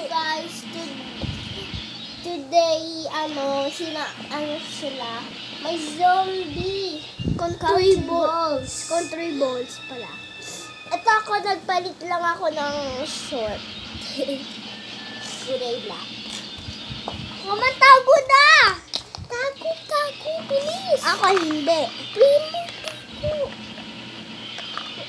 Guys, today, sila, may zombie. Country balls pala. Ito ako, nagpalit lang ako ng short. Kulay black. Tago na! Tago, bilis! Ako hindi. Primo, tago.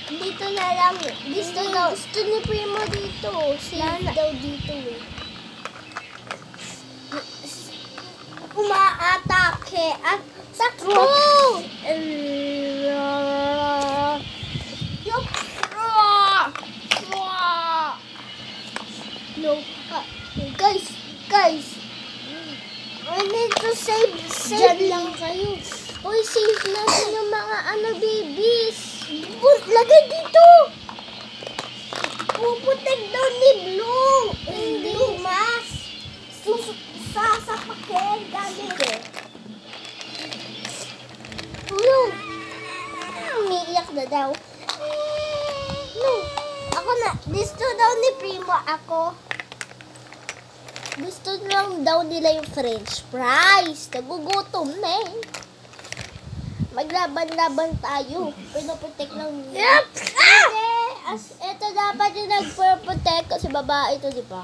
Dito na lang. Gusto ni Primo dito. Safe daw dito eh. Umaatake at takbo! No. Guys. I need to save. Diyan lang kayo. Uy, save natin yung mga babies. Lagay dito. Puputek daw ni Blue. Hindi. Mas. Sasapakin. Gamit eh. Umiiyak na daw. No. Ako na. Gusto daw ni Primo ako. Gusto lang daw nila yung french fries. Nagugutom na eh. Maglaban-laban tayo. Pinoprotect lang nila. Yep! Ito dapat yung nagpo-protect kasi babae ito, di ba?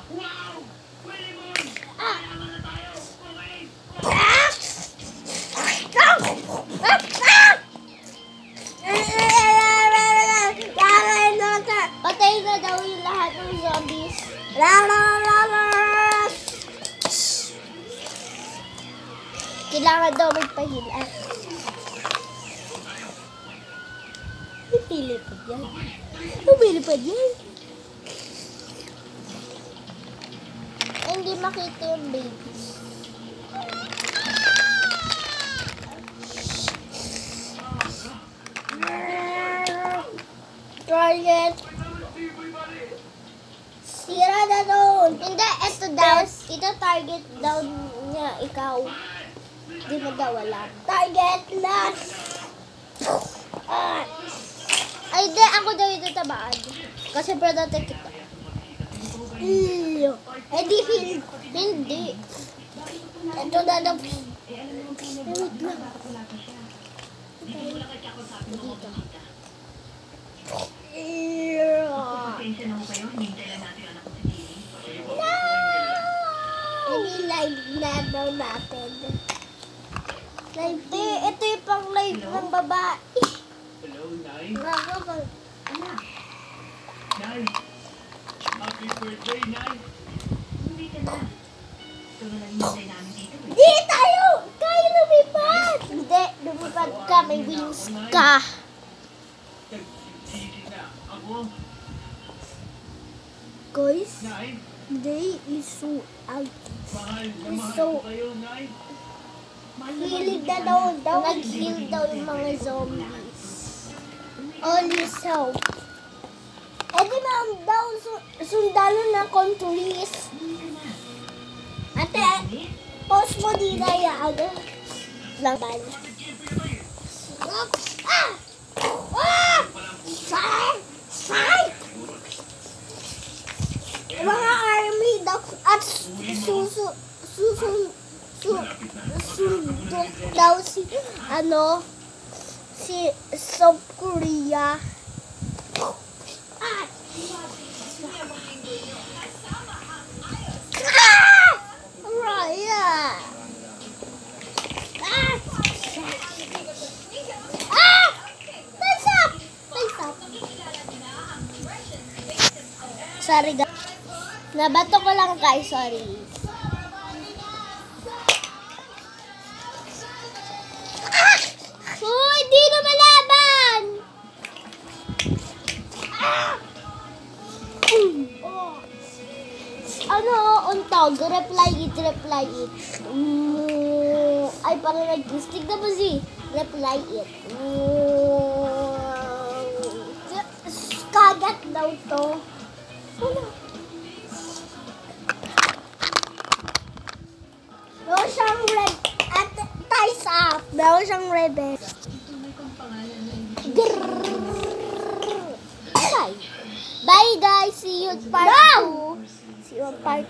Patay na daw yung lahat ng zombies. Kailangan daw magpahilan. Lumilipad yan. Hindi makita yung babies. Target. Sira na doon. Hindi, ito daw. Ito target daw niya. Ikaw. Di mo daw alam. Target last. Ay, di. Ako daw ito tabaan. Kasi predator kita. Eh, di. Hindi. Ito na daw. Wait lang. Dito. No! Hindi live na daw natin. Live. Ito yung pang live ng babae. Hello, Nay. Nakakal. Nay. Happy birthday, Nay. Hindi ka na. Ito na lang yung namin dito. Di tayo! Kaya lumipad! Hindi, lumipad ka. May wings ka. Sige na. Ako. Guys, Nay. they is so out. Mahal na mahal So, ko kayo, Nay. hilig na daw. Nag-heal daw yung mga zombies. Only so. Eh di ba daw sundalo na countries? Ate, post mo di na yan. Laban. Mga army dogs at susundok daw si South Korea. Raya. Nice up. Sorry guys. Nabato ko lang guys, sorry. Hoy, di na malaban! Untog? Reply it. Ay, parang nag-stick na ba si? Reply it. Kagat daw to. Ano? Meron siyang red at ties up. Meron siyang rebel. Bye guys, see you part 2. See you part